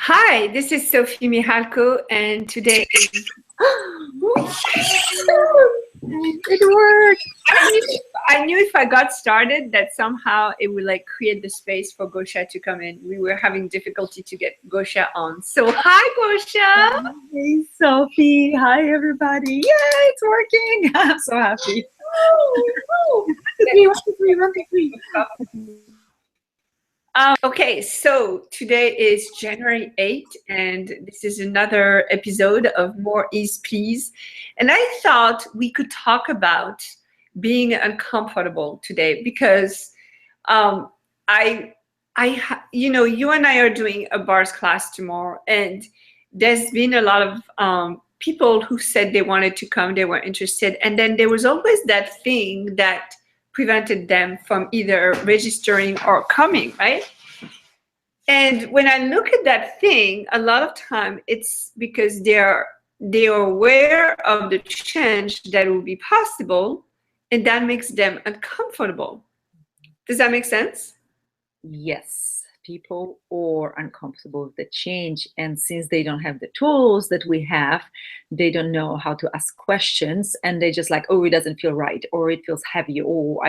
Hi, this is Sophie Mihalko, and today is. It worked. I knew if I got started that somehow it would like create the space for Gosha to come in. We were having difficulty to get Gosha on. So hi, Gosha. Hey, Sophie. Hi, everybody. Yeah, it's working. I'm so happy. One, two, three, one, two, three, one, two, three. Okay, so today is January 8th, and this is another episode of More Is Please. And I thought we could talk about being uncomfortable today because um, you and I are doing a bars class tomorrow, and there's been a lot of people who said they wanted to come, they were interested, and then there was always that thing that prevented them from either registering or coming, right? And when I look at that thing, a lot of time it's because they are aware of the change that will be possible, and that makes them uncomfortable. Does that make sense? Yes, people are uncomfortable with the change. And since they don't have the tools that we have, they don't know how to ask questions. And they just like, oh, it doesn't feel right, or it feels heavy, or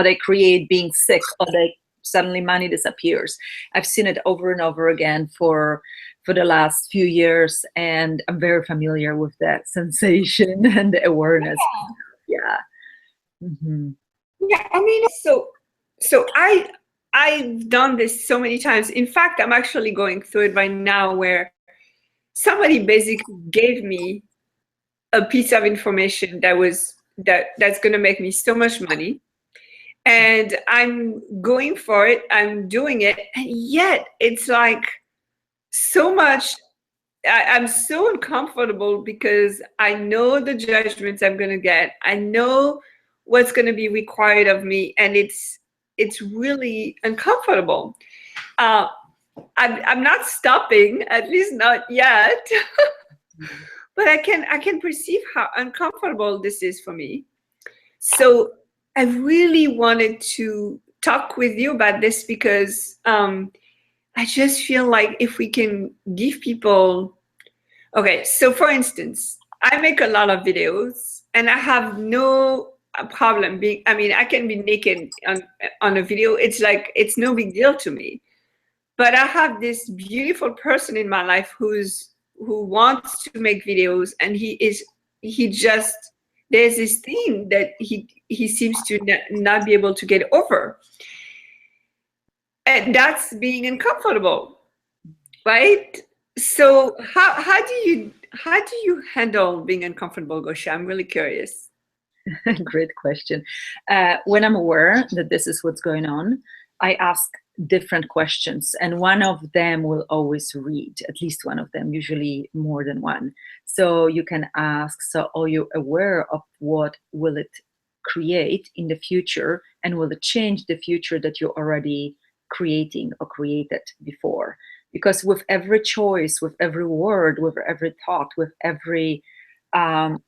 they create being sick, or they suddenly money disappears. I've seen it over and over again for the last few years, and I'm very familiar with that sensation and the awareness. Yeah. Hmm. Yeah, I mean, so I've done this so many times. In fact, I'm actually going through it right now where somebody basically gave me a piece of information that's going to make me so much money, and I'm going for it, I'm doing it, and yet it's like so much. I'm so uncomfortable because I know the judgments I'm going to get. I know what's going to be required of me, and it's really uncomfortable. Uh, I'm not stopping, at least not yet, but I can perceive how uncomfortable this is for me. So I really wanted to talk with you about this because I just feel like if we can give people. Okay, so for instance, I make a lot of videos and I have no problem being, I mean, I can be naked on a video. It's like, it's no big deal to me. But I have this beautiful person in my life who wants to make videos, and he just, there's this thing that he seems to not be able to get over. And that's being uncomfortable, right? So how do you handle being uncomfortable, Gosha? I'm really curious. Great question. When I'm aware that this is what's going on, I ask different questions, and one of them will always read, at least one of them, usually more than one. So you can ask, so are you aware of what will it create in the future, and will it change the future that you're already creating or created before? Because with every choice, with every word, with every thought, with every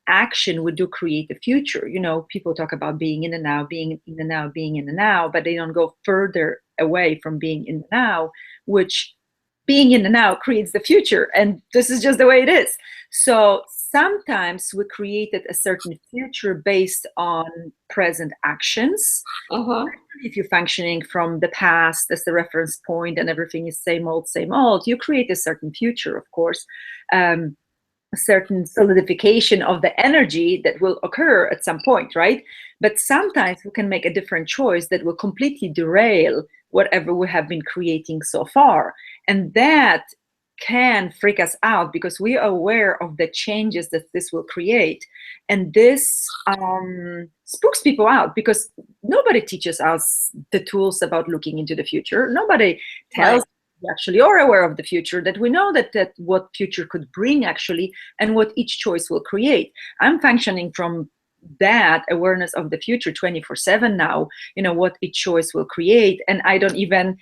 action, we do create the future. You know, people talk about being in the now, being in the now, being in the now, but they don't go further away from being in the now, which being in the now creates the future. And this is just the way it is. So sometimes we created a certain future based on present actions. Uh-huh. If you're functioning from the past as the reference point and everything is same old, you create a certain future, of course. A certain solidification of the energy that will occur at some point, right? But sometimes we can make a different choice that will completely derail whatever we have been creating so far. And that can freak us out because we are aware of the changes that this will create. And this spooks people out because nobody teaches us the tools about looking into the future. Nobody tells we actually are aware of the future, that we know that what future could bring actually, and what each choice will create. I'm functioning from that awareness of the future 24/7 now, what each choice will create. And I don't even,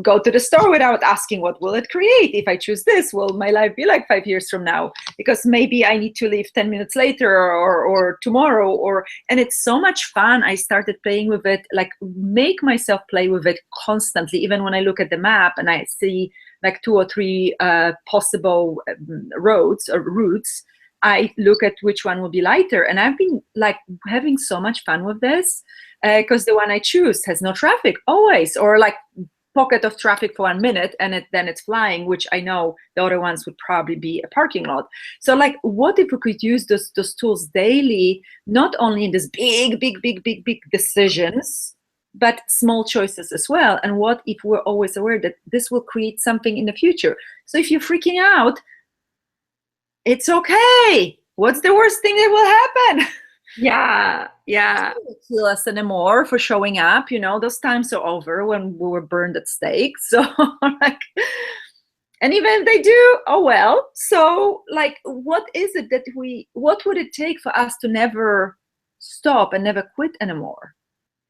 go to the store without asking, what will it create? If I choose this, will my life be like 5 years from now? Because maybe I need to leave 10 minutes later or tomorrow, and it's so much fun. I started playing with it, like make myself play with it constantly. Even when I look at the map and I see like 2 or 3 possible roads or routes, I look at which one will be lighter. And I've been like having so much fun with this because the one I choose has no traffic always, or like pocket of traffic for 1 minute, and then it's flying, which I know the other ones would probably be a parking lot. So like, what if we could use those tools daily, not only in this big decisions, but small choices as well? And what if we're always aware that this will create something in the future? So if you're freaking out, it's okay. What's the worst thing that will happen? Yeah. It doesn't kill us anymore for showing up. Those times are over when we were burned at stake. So like, and even if they do, oh well. So like, what would it take for us to never stop and never quit anymore?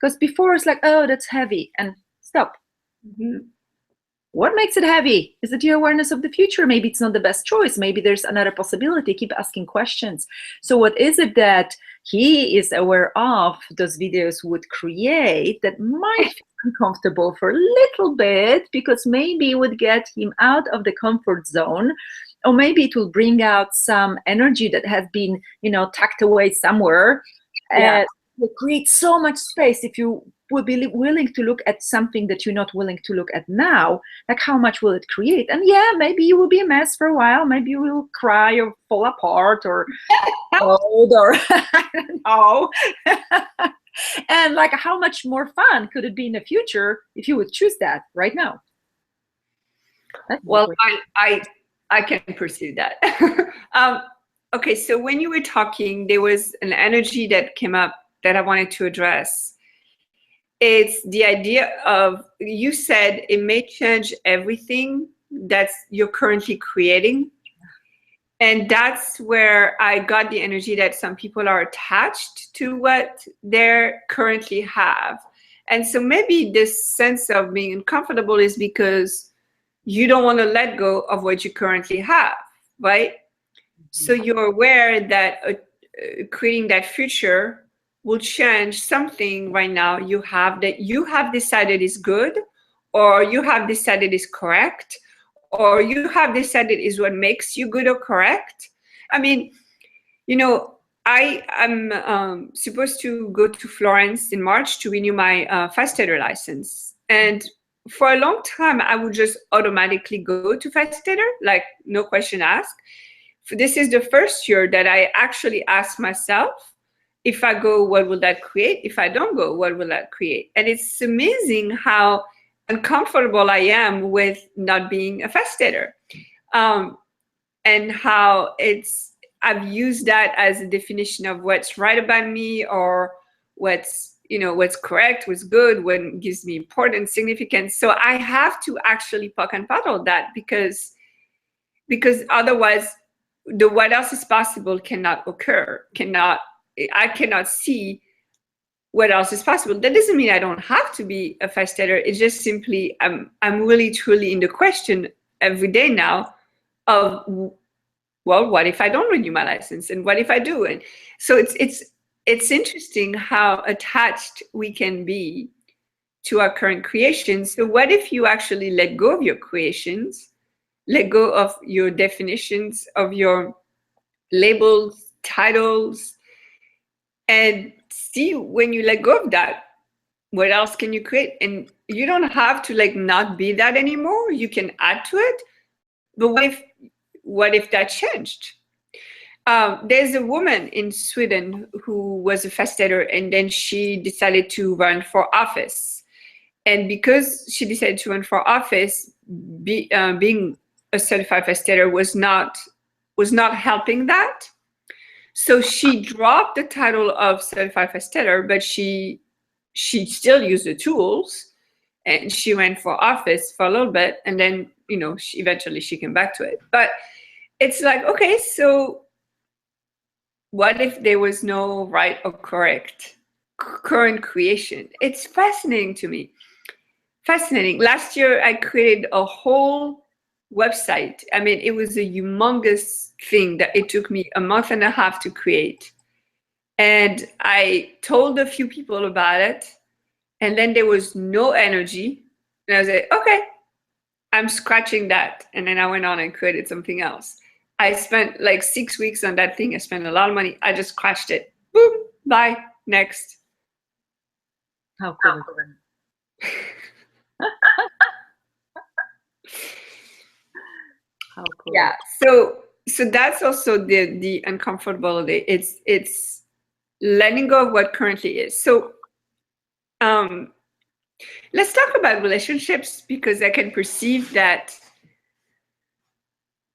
Because before it's like, oh, that's heavy, and stop. Mm-hmm. What makes it heavy? Is it your awareness of the future? Maybe it's not the best choice. Maybe there's another possibility. Keep asking questions. So what is it that he is aware of those videos would create that might feel uncomfortable for a little bit, because maybe it would get him out of the comfort zone, or maybe it will bring out some energy that has been, tucked away somewhere. It will create so much space. If you would be willing to look at something that you're not willing to look at now, like how much will it create? And yeah, maybe you will be a mess for a while. Maybe you will cry or fall apart or old, or I don't know. And like, how much more fun could it be in the future if you would choose that right now? Well, I can pursue that. Okay, so when you were talking, there was an energy that came up that I wanted to address. It's the idea of, you said it may change everything that you're currently creating. And that's where I got the energy that some people are attached to what they currently have. And so maybe this sense of being uncomfortable is because you don't want to let go of what you currently have, right? So you're aware that creating that future will change something right now you have, that you have decided is good, or you have decided is correct, or you have decided is what makes you good or correct. I mean, I am supposed to go to Florence in March to renew my facilitator license. And for a long time, I would just automatically go to facilitator, like no question asked. This is the first year that I actually asked myself, if I go, what will that create? If I don't go, what will that create? And it's amazing how uncomfortable I am with not being a facilitator, and how I've used that as a definition of what's right about me, or what's correct, what's good, what gives me importance, significance. So I have to actually poke and paddle that, because otherwise the what else is possible cannot occur. I cannot see what else is possible. That doesn't mean I don't have to be a facilitator. It's just simply I'm really truly in the question every day now of, well, what if I don't renew my license, and what if I do? And so it's interesting how attached we can be to our current creations. So what if you actually let go of your creations, let go of your definitions, of your labels, titles, and see, when you let go of that, what else can you create? And you don't have to not be that anymore. You can add to it. But what if that changed? There's a woman in Sweden who was a facilitator, and then she decided to run for office. And because she decided to run for office, being a certified facilitator was not helping that. So she dropped the title of certified facilitator, but she still used the tools, and she went for office for a little bit, and then eventually she came back to it. But it's like, okay, so what if there was no right or correct current creation? It's fascinating to me. Fascinating. Last year, I created a whole website. I mean, it was a humongous thing that it took me a month and a half to create. And I told a few people about it, and then there was no energy. And I was like, okay, I'm scratching that. And then I went on and created something else. I spent like 6 weeks on that thing. I spent a lot of money. I just crashed it. Boom, bye, next. How cool. How cool. Yeah. So that's also the uncomfortability. It's letting go of what currently is. So let's talk about relationships, because I can perceive that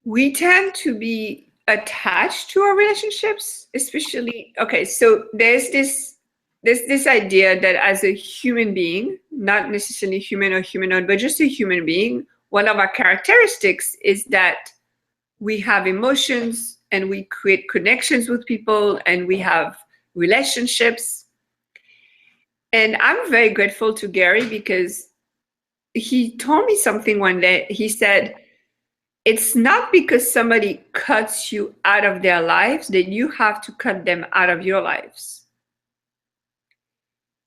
we tend to be attached to our relationships, especially, okay, so there's this idea that as a human being, not necessarily human or humanoid, but just a human being, one of our characteristics is that we have emotions and we create connections with people and we have relationships. And I'm very grateful to Gary, because he told me something one day. He said, it's not because somebody cuts you out of their lives that you have to cut them out of your lives.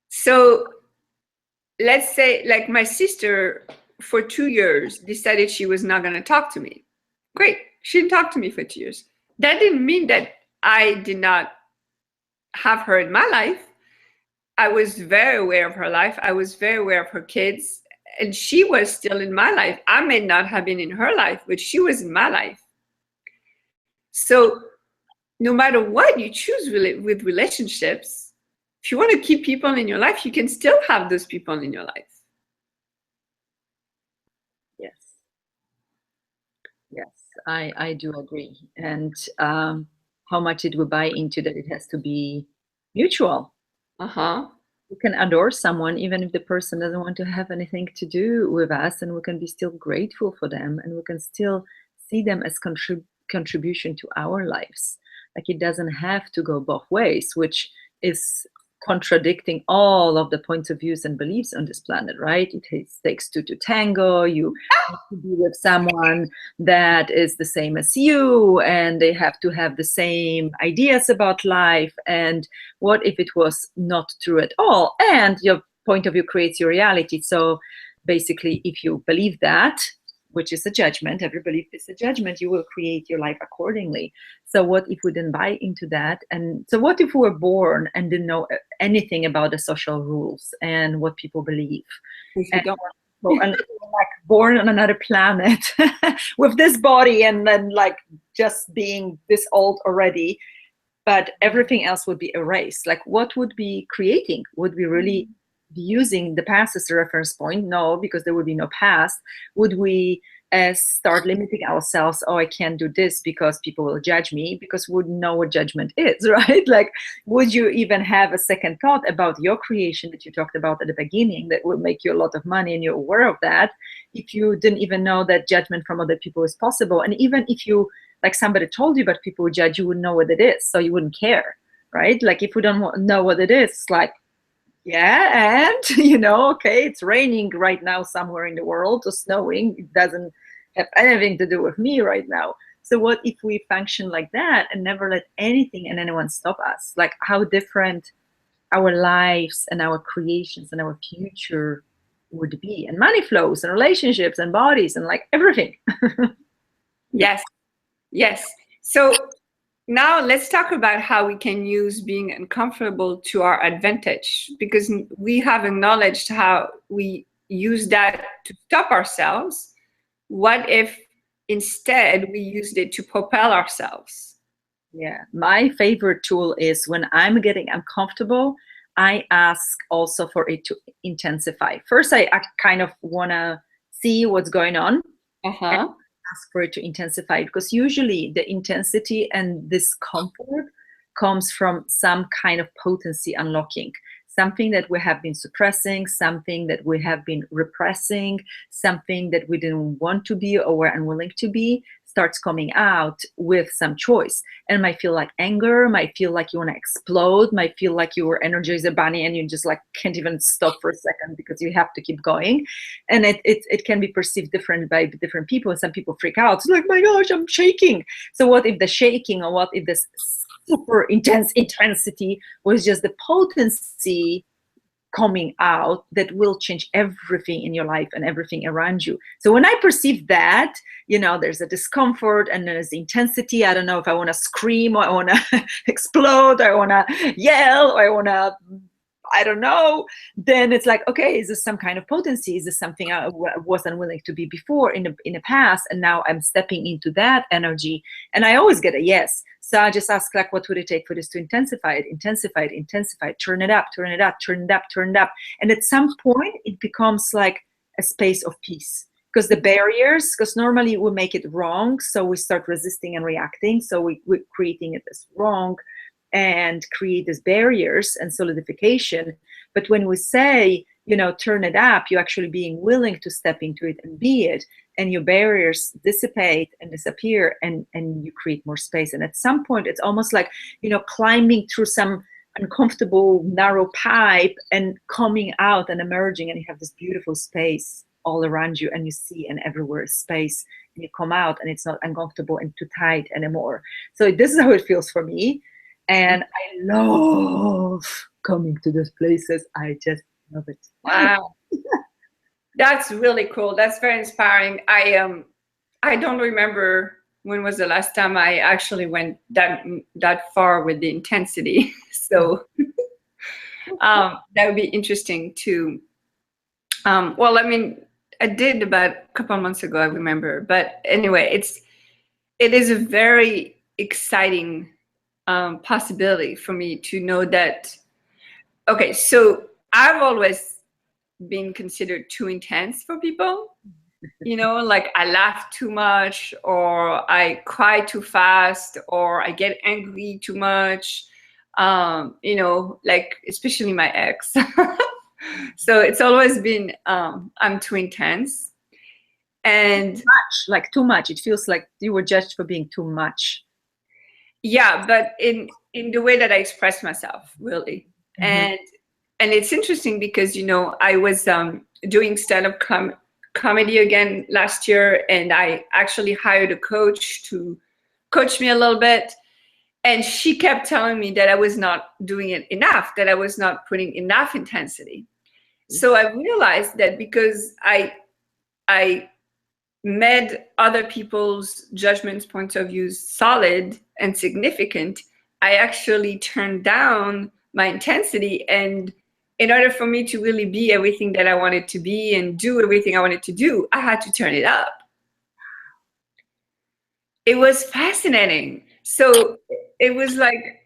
So let's say, like, my sister for 2 years decided she was not going to talk to me. Great. She didn't talk to me for 2 years. That didn't mean that I did not have her in my life. I was very aware of her life. I was very aware of her kids. And she was still in my life. I may not have been in her life, but she was in my life. So no matter what you choose with relationships, if you want to keep people in your life, you can still have those people in your life. Yes. Yes, I do agree. And how much did we buy into that it has to be mutual? Uh-huh. We can adore someone even if the person doesn't want to have anything to do with us, and we can be still grateful for them, and we can still see them as contribution to our lives. Like, it doesn't have to go both ways, which is contradicting all of the points of views and beliefs on this planet, right? It takes two to tango. You have to be with someone that is the same as you, and they have to have the same ideas about life. And what if it was not true at all? And your point of view creates your reality. So basically, if you believe that, which is a judgment, every belief is a judgment, you will create your life accordingly. So what if we didn't buy into that? And so what if we were born and didn't know anything about the social rules and what people believe? And like born on another planet with this body, and then like just being this old already, but everything else would be erased. Like, what would be creating? Would we really be using the past as a reference point? No, because there would be no past. Would we start limiting ourselves? Oh, I can't do this because people will judge me, because we wouldn't know what judgment is, right? Like, would you even have a second thought about your creation that you talked about at the beginning that will make you a lot of money and you're aware of that, if you didn't even know that judgment from other people is possible? And even if you, like, somebody told you, but people would judge, you wouldn't know what it is, so you wouldn't care, right? Like, if we don't know what it is, it's like, yeah, and okay, it's raining right now somewhere in the world, or snowing. It doesn't have anything to do with me right now. So what if we function like that and never let anything and anyone stop us? Like, how different our lives and our creations and our future would be, and money flows and relationships and bodies and like everything. Yes. So now let's talk about how we can use being uncomfortable to our advantage, because we have acknowledged how we use that to stop ourselves. What if instead we used it to propel ourselves? Yeah, my favorite tool is when I'm getting uncomfortable, I ask also for it to intensify. First, I kind of want to see what's going on. Uh-huh. Ask for it to intensify, because usually the intensity and discomfort comes from some kind of potency unlocking, something that we have been suppressing, something that we have been repressing, something that we didn't want to be or were unwilling to be, starts coming out with some choice, and might feel like anger, might feel like you want to explode, might feel like your energy is a bunny and you just like can't even stop for a second because you have to keep going. And it can be perceived different by different people. Some people freak out. It's like, my gosh, I'm shaking. So what if the shaking, or what if this super intense intensity was just the potency coming out that will change everything in your life and everything around you? So when I perceive that, there's a discomfort and there's the intensity. I don't know if I want to scream, or I want to explode, or I want to yell, or I want to, I don't know. Then it's like, okay, is this some kind of potency? Is this something I wasn't willing to be before in the past, and now I'm stepping into that energy? And I always get a yes. So I just ask, like, what would it take for this to intensify it, turn it up, turn it up, turn it up, turn it up. And at some point, it becomes like a space of peace. Because the barriers, because normally we make it wrong, so we start resisting and reacting. So we're creating it as wrong and create these barriers and solidification. But when we say, turn it up, you're actually being willing to step into it and be it, and your barriers dissipate and disappear, and you create more space. And at some point, it's almost like, climbing through some uncomfortable, narrow pipe and coming out and emerging, and you have this beautiful space all around you, and you see and everywhere is space, and you come out and it's not uncomfortable and too tight anymore. So this is how it feels for me. And I love coming to those places. I just love it. Wow. That's really cool. That's very inspiring. I don't remember when was the last time I actually went that far with the intensity. So that would be interesting to, well, I mean, I did about a couple of months ago, I remember. But anyway, it is a very exciting possibility for me to know that, okay, so I've always been considered too intense for people, like I laugh too much, or I cry too fast, or I get angry too much, like especially my ex. So it's always been, I'm too intense. And too much. It feels like you were judged for being too much. Yeah, but in the way that I express myself, really. Mm-hmm. And it's interesting because, I was doing stand-up comedy again last year, and I actually hired a coach to coach me a little bit. And she kept telling me that I was not doing it enough, that I was not putting enough intensity. Mm-hmm. So I realized that because I made other people's judgments, points of views solid and significant, I actually turned down my intensity. And in order for me to really be everything that I wanted to be and do everything I wanted to do, I had to turn it up. It was fascinating. So it was like,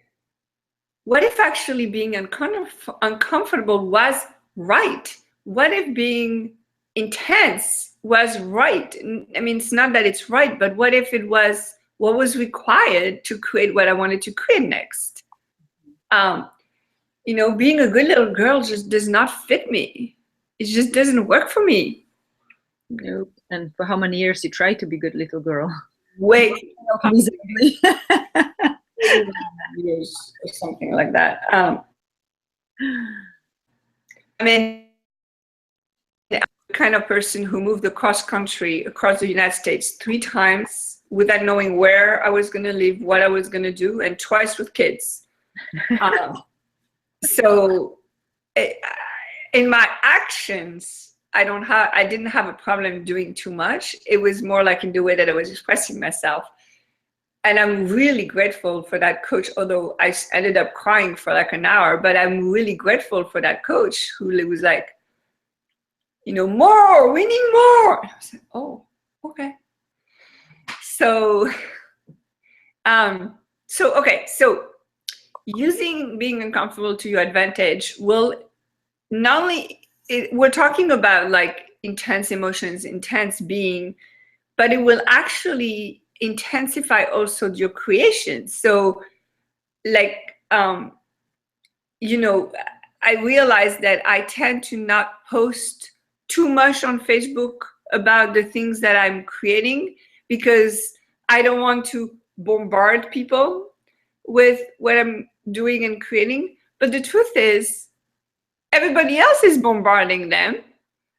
what if actually being uncomfortable was right? What if being intense was right? I mean, it's not that it's right, but what if it was what was required to create what I wanted to create next? Being a good little girl just does not fit me. It just doesn't work for me. Nope. And for how many years you tried to be good little girl? Wait. Years or something like that. I mean, I'm the kind of person who moved across country, across the United States 3 times without knowing where I was going to live, what I was going to do, and twice with kids. So in my actions, I didn't have a problem doing too much. It was more like in the way that I was expressing myself. And I'm really grateful for that coach, although I ended up crying for like an hour, but I'm really grateful for that coach who was like, more, we need more. And I was like, oh, okay. So, so using being uncomfortable to your advantage will not only, we're talking about like intense emotions, intense being, but it will actually intensify also your creation. So like, I realized that I tend to not post too much on Facebook about the things that I'm creating, because I don't want to bombard people with what I'm doing and creating. But the truth is, everybody else is bombarding them.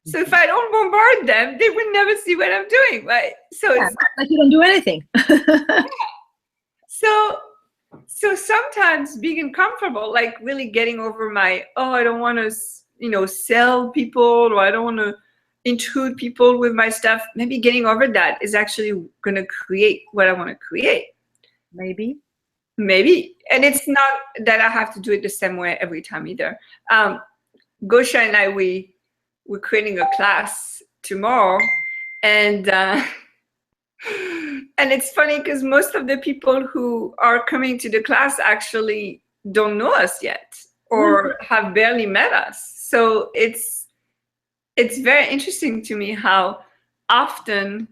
So if I don't bombard them, they will never see what I'm doing, right? So Yeah, it's like you don't do anything. so so sometimes being uncomfortable, like really getting over my, oh, I don't want to, sell people, or I don't want to intrude people with my stuff. Maybe getting over that is actually going to create what I want to create. Maybe. Maybe. And it's not that I have to do it the same way every time either. Gosha and I, we're creating a class tomorrow, and and it's funny because most of the people who are coming to the class actually don't know us yet, or have barely met us. So it's very interesting to me how often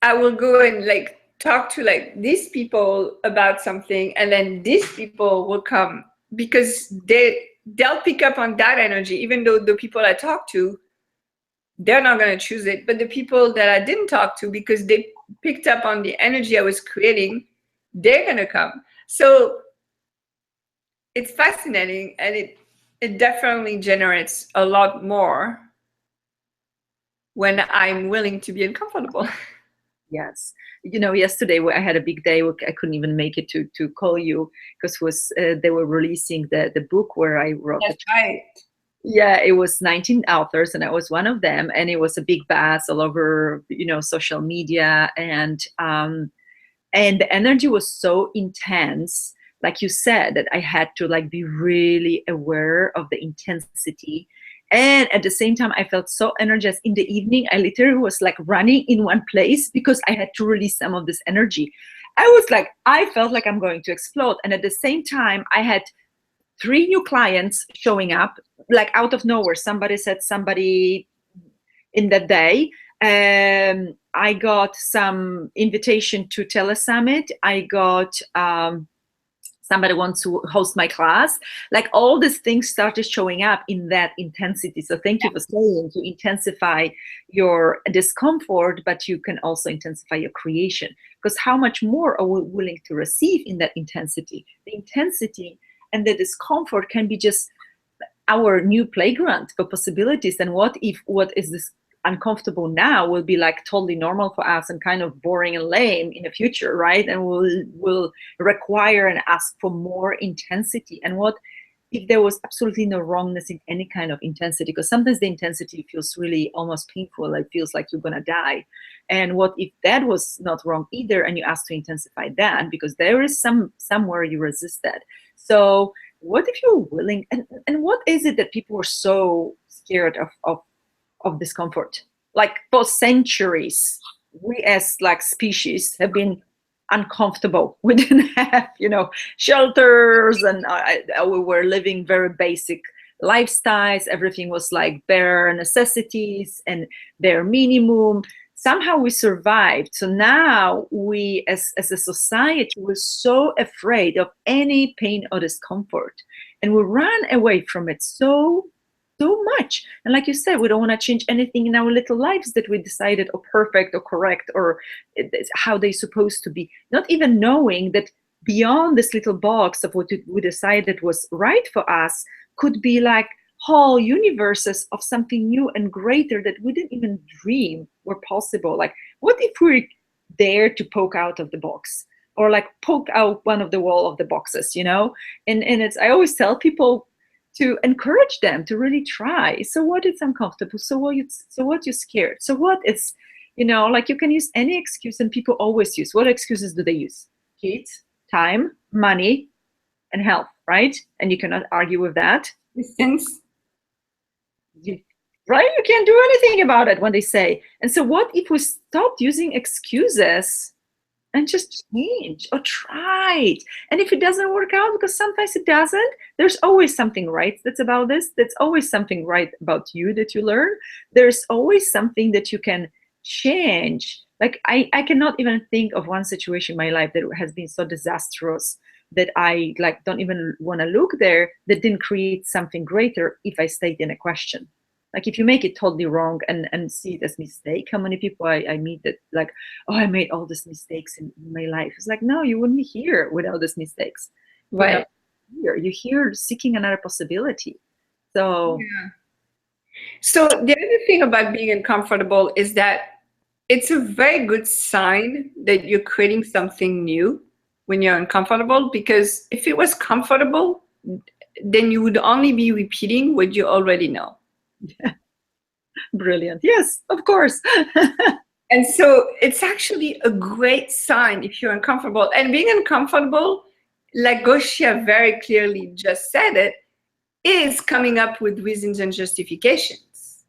I will go and like talk to like these people about something, and then these people will come because they'll pick up on that energy, even though the people I talk to, they're not going to choose it. But the people that I didn't talk to, because they picked up on the energy I was creating, they're going to come. So it's fascinating, and it definitely generates a lot more when I'm willing to be uncomfortable. Yes. Yesterday I had a big day. I couldn't even make it to call you because they were releasing the book where I wrote. That's right. Yeah, it was 19 authors, and I was one of them, and it was a big buzz all over, social media, and the energy was so intense, like you said, that I had to like be really aware of the intensity. And at the same time, I felt so energized. In the evening, I literally was like running in one place because I had to release some of this energy. I felt like I'm going to explode. And at the same time, I had 3 new clients showing up, like out of nowhere. Somebody said somebody in that day. I got some invitation to Telesummit. I got somebody wants to host my class. Like all these things started showing up in that intensity. So thank you for saying to intensify your discomfort, but you can also intensify your creation. Because how much more are we willing to receive in that intensity? The intensity and the discomfort can be just our new playground for possibilities. And what is this uncomfortable now will be like totally normal for us and kind of boring and lame in the future, right? And will require and ask for more intensity. And what if there was absolutely no wrongness in any kind of intensity? Because sometimes the intensity feels really almost painful. It feels like you're gonna die. And what if that was not wrong either, and you ask to intensify that because there is somewhere you resist that. So what if you're willing, and what is it that people are so scared of discomfort? Like for centuries, we as like species have been uncomfortable. We didn't have, shelters, and we were living very basic lifestyles. Everything was like bare necessities and bare minimum. Somehow we survived. So now we, as a society, we're so afraid of any pain or discomfort, and we run away from it so much. And like you said, we don't want to change anything in our little lives that we decided are perfect or correct or how they're supposed to be, not even knowing that beyond this little box of what we decided was right for us could be like whole universes of something new and greater that we didn't even dream were possible. Like, what if we dare to poke out of the box, or like poke out one of the wall of the boxes, and it's, I always tell people to encourage them to really try. So what is uncomfortable? So what you're scared? So what is, like you can use any excuse, and people always use, what excuses do they use? Kids, time, money, and health, right? And you cannot argue with that. Distance. Right? You can't do anything about it when they say. And so what if we stopped using excuses and just change or try it? And if it doesn't work out, because sometimes it doesn't, there's always something right that's about this. That's always something right about you that you learn. There's always something that you can change. Like I cannot even think of one situation in my life that has been so disastrous that I like don't even want to look there, that didn't create something greater if I stayed in a question. Like if you make it totally wrong and see it as mistake, how many people I meet that like, oh, I made all these mistakes in my life. It's like, no, you wouldn't be here without these mistakes. Right. You're here seeking another possibility. So Yeah. So the other thing about being uncomfortable is that it's a very good sign that you're creating something new when you're uncomfortable, because if it was comfortable, then you would only be repeating what you already know. brilliant. Yes, of course. And so it's actually a great sign if you're uncomfortable. And being uncomfortable, like Gosia very clearly just said it, is coming up with reasons and justifications.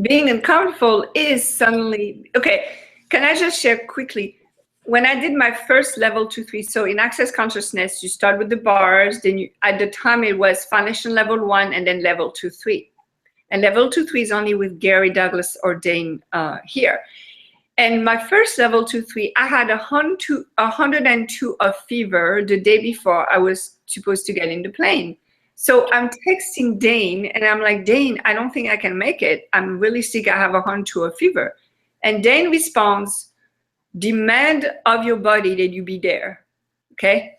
Being uncomfortable is suddenly, okay, can I just share quickly? When I did my first level 2-3, so in Access Consciousness, you start with the bars, then at the time it was Foundation level 1 and then level 2-3. And level 2-3 is only with Gary Douglas or Dane here. And my first level 2-3, I had 102 of fever the day before I was supposed to get in the plane. So I'm texting Dane and I'm like, Dane, I don't think I can make it. I'm really sick. I have 102 of fever. And Dane responds, demand of your body that you be there. Okay.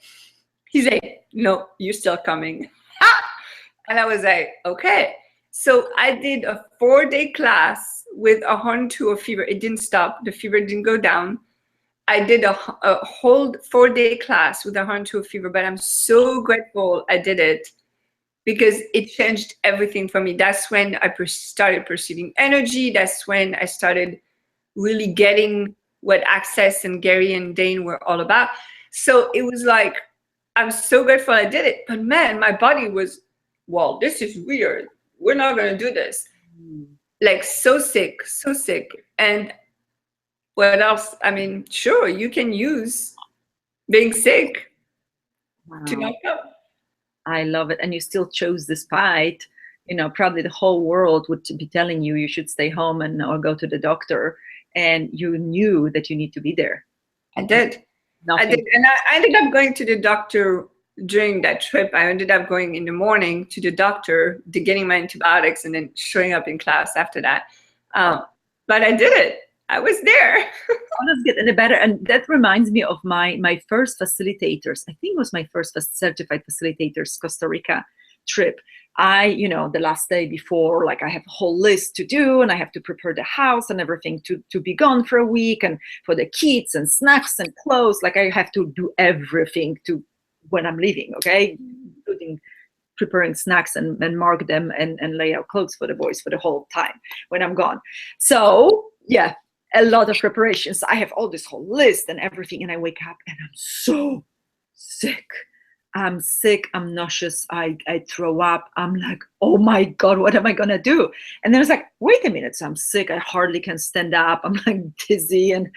He's like, no, you're still coming. And I was like, okay. So I did a 4-day class with 102 of fever. It didn't stop. The fever didn't go down. I did a whole 4-day class with 102 of fever, but I'm so grateful I did it because it changed everything for me. That's when I started perceiving energy. That's when I started really getting what Access and Gary and Dane were all about. So it was like, I'm so grateful I did it. But man, my body was, well, this is weird. We're not going to do this. Like so sick. And what else? I mean, sure, you can use being sick to not come. I love it. And you still chose despite, probably the whole world would be telling you should stay home or go to the doctor. And you knew that you need to be there. I did. And I ended up going to the doctor during that trip. I ended up going in the morning to the doctor, getting my antibiotics, and then showing up in class after that. But I did it. I was there. Oh, that's good. And that reminds me of my first facilitators. I think it was my first certified facilitators Costa Rica trip. The last day before, like I have a whole list to do and I have to prepare the house and everything to be gone for a week, and for the kids and snacks and clothes. Like I have to do everything when I'm leaving, okay? Including preparing snacks and mark them and lay out clothes for the boys for the whole time when I'm gone. So yeah, a lot of preparations. I have all this whole list and everything, and I wake up and I'm so sick. I'm sick, I'm nauseous, I throw up. I'm like, oh my God, what am I gonna do? And then I was like, wait a minute, so I'm sick, I hardly can stand up. I'm like dizzy and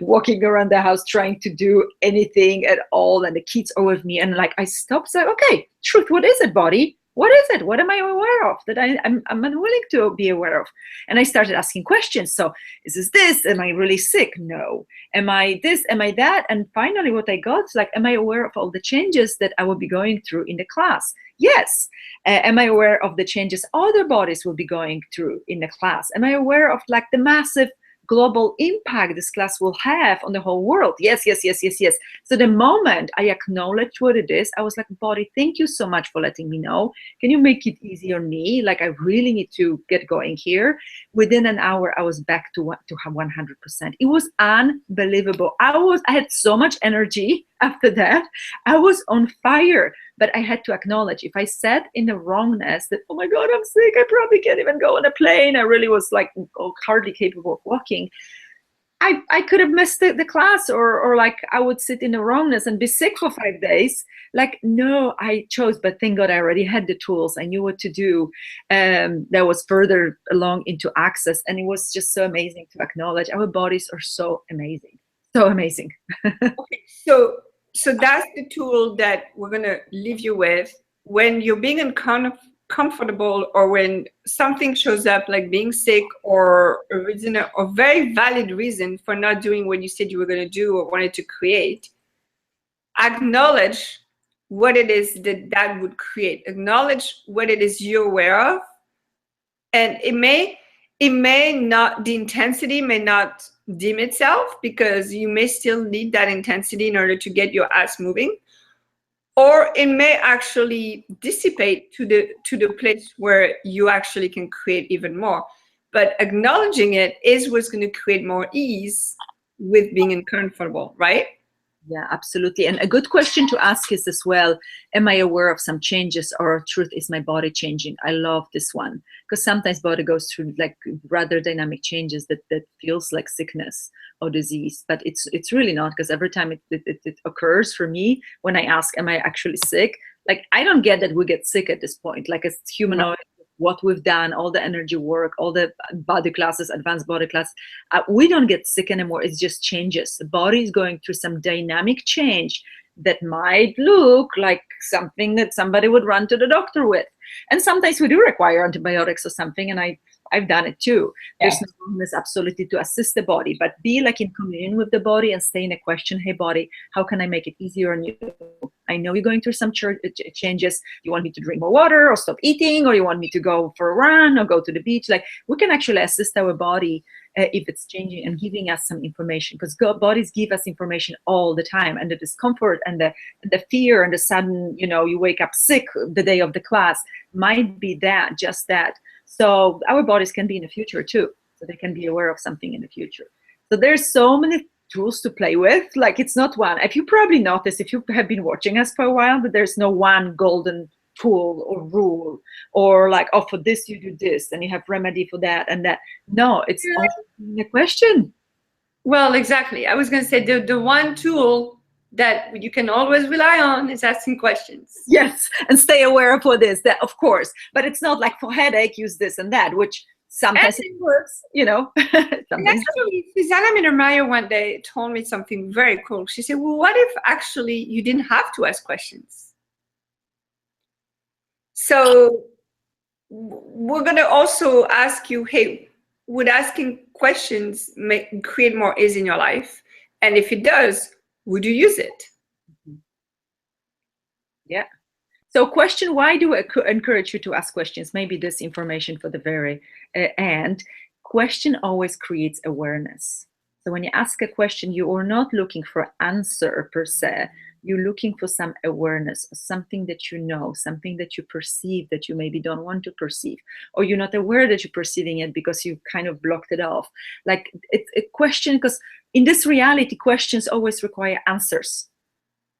walking around the house trying to do anything at all. And the kids are with me. And like, I stopped, so okay, truth, what is it, body? What is it? What am I aware of that I'm unwilling to be aware of? And I started asking questions. So is this? Am I really sick? No. Am I this? Am I that? And finally what I got is like, am I aware of all the changes that I will be going through in the class? Yes. Am I aware of the changes other bodies will be going through in the class? Am I aware of like the massive global impact this class will have on the whole world? Yes. So the moment I acknowledged what it is, I was like, body, thank you so much for letting me know. Can you make it easy on me? Like I really need to get going here. Within an hour, I was back to 100%. It was unbelievable. I had so much energy after that. I was on fire, but I had to acknowledge if I sat in the wrongness that, oh my God, I'm sick, I probably can't even go on a plane. I really was like hardly capable of walking. I could have missed the class, or like I would sit in the wrongness and be sick for 5 days. Like, no, I chose, but thank God I already had the tools. I knew what to do. That was further along into Access. And it was just so amazing to acknowledge our bodies are so amazing. So amazing. Okay, so that's the tool that we're going to leave you with. When you're being uncomfortable, or when something shows up like being sick, or a reason, or very valid reason for not doing what you said you were going to do or wanted to create, acknowledge what it is that would create. Acknowledge what it is you're aware of, And it may not, the intensity may not dim itself, because you may still need that intensity in order to get your ass moving, or it may actually dissipate to the place where you actually can create even more. But acknowledging it is what's going to create more ease with being uncomfortable, right? Yeah, absolutely. And a good question to ask is as well, am I aware of some changes, or truth, is my body changing? I love this one, because sometimes body goes through like rather dynamic changes that feels like sickness or disease, but it's really not, because every time it occurs for me, when I ask, am I actually sick? Like, I don't get that we get sick at this point, like as humanoid, what we've done, all the energy work, all the body classes, advanced body class, we don't get sick anymore. It's just changes. The body is going through some dynamic change that might look like something that somebody would run to the doctor with. And sometimes we do require antibiotics or something, and I've done it too. Yeah. There's no wrongness absolutely to assist the body, but be like in communion with the body and stay in a question. Hey body, how can I make it easier on you? I know you're going through some changes. You want me to drink more water or stop eating, or you want me to go for a run or go to the beach? Like, we can actually assist our body if it's changing and giving us some information, because bodies give us information all the time. And the discomfort and the fear and the sudden, you wake up sick the day of the class might be that, just that. So our bodies can be in the future too. So they can be aware of something in the future. So there's so many tools to play with. Like, it's not one. If you probably noticed, if you have been watching us for a while, that there's no one golden tool or rule, or like, oh, for this you do this and you have remedy for that and that. No, it's all a question. Well, exactly. I was going to say the one tool that you can always rely on is asking questions. Yes, and stay aware of what is that, of course. But it's not like for headache, use this and that, which sometimes it works, Actually, Susanna Mittermeier one day told me something very cool. She said, well, what if actually you didn't have to ask questions? So we're going to also ask you, hey, would asking questions create more ease in your life? And if it does, would you use it? Yeah. So question, why do I encourage you to ask questions? Maybe this information for the very end. Question always creates awareness. So when you ask a question, you are not looking for answer per se. You're looking for some awareness, something that you know, something that you perceive that you maybe don't want to perceive, or you're not aware that you're perceiving it because you kind of blocked it off. Like, it's a question, because in this reality, questions always require answers.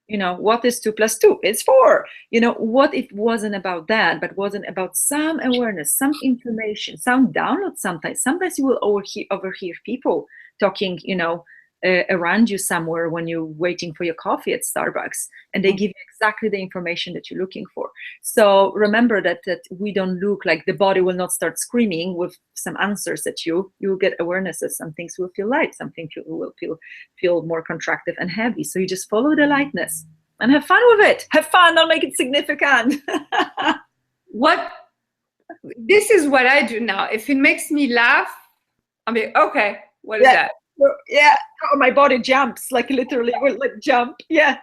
What is 2 + 2? It's 4. What if it wasn't about that, but wasn't about some awareness, some information, some download sometimes. Sometimes you will overhear people talking, around you somewhere when you're waiting for your coffee at Starbucks, and they give you exactly the information that you're looking for. So remember that we don't look like the body will not start screaming with some answers at you. You will get awarenesses. Some things will feel light, some things will feel more contractive and heavy. So you just follow the lightness and have fun with it. Have fun, don't make it significant. This is what I do now. If it makes me laugh, I'll be, okay, what is that? Yeah, oh, my body jumps, like literally will like jump. Yeah.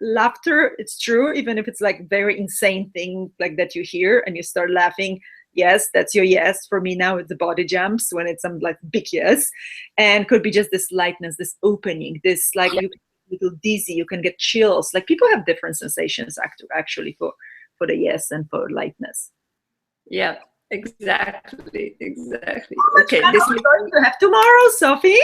Laughter, it's true, even if it's like very insane thing like that you hear and you start laughing. Yes, that's your yes. For me now, it's the body jumps when it's some like big yes, and could be just this lightness, this opening, this like you can get a little dizzy, you can get chills. Like, people have different sensations actually for the yes and for lightness. Yeah. Exactly. Okay, this is going to have tomorrow, Sophie.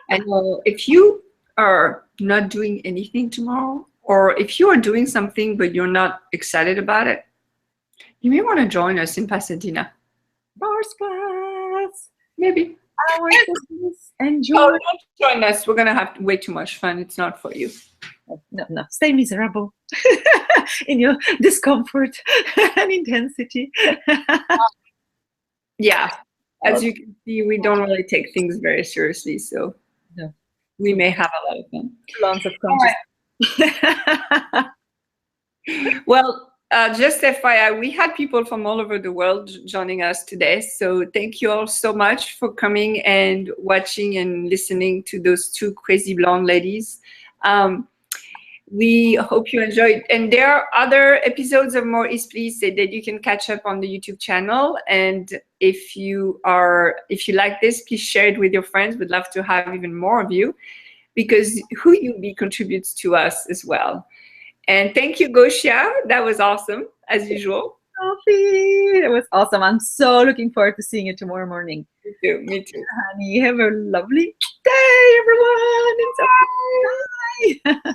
And if you are not doing anything tomorrow, or if you are doing something but you're not excited about it, you may want to join us in Pasadena. Bars class, maybe. Enjoy. Oh, don't join us. We're gonna have way too much fun. It's not for you. No, stay miserable in your discomfort and intensity. Yeah, as you can see, we don't really take things very seriously, so we may have a lot of fun. Lots of content. Well, just FYI, we had people from all over the world joining us today, so thank you all so much for coming and watching and listening to those two crazy blonde ladies. We hope you enjoyed. And there are other episodes of More Is Please that you can catch up on the YouTube channel. And if you like this, please share it with your friends. We'd love to have even more of you, because who you be contributes to us as well. And thank you, Gosia. That was awesome, as usual. Sophie, that was awesome. I'm so looking forward to seeing you tomorrow morning. Me too. Me too. Honey, have a lovely day, everyone. Bye.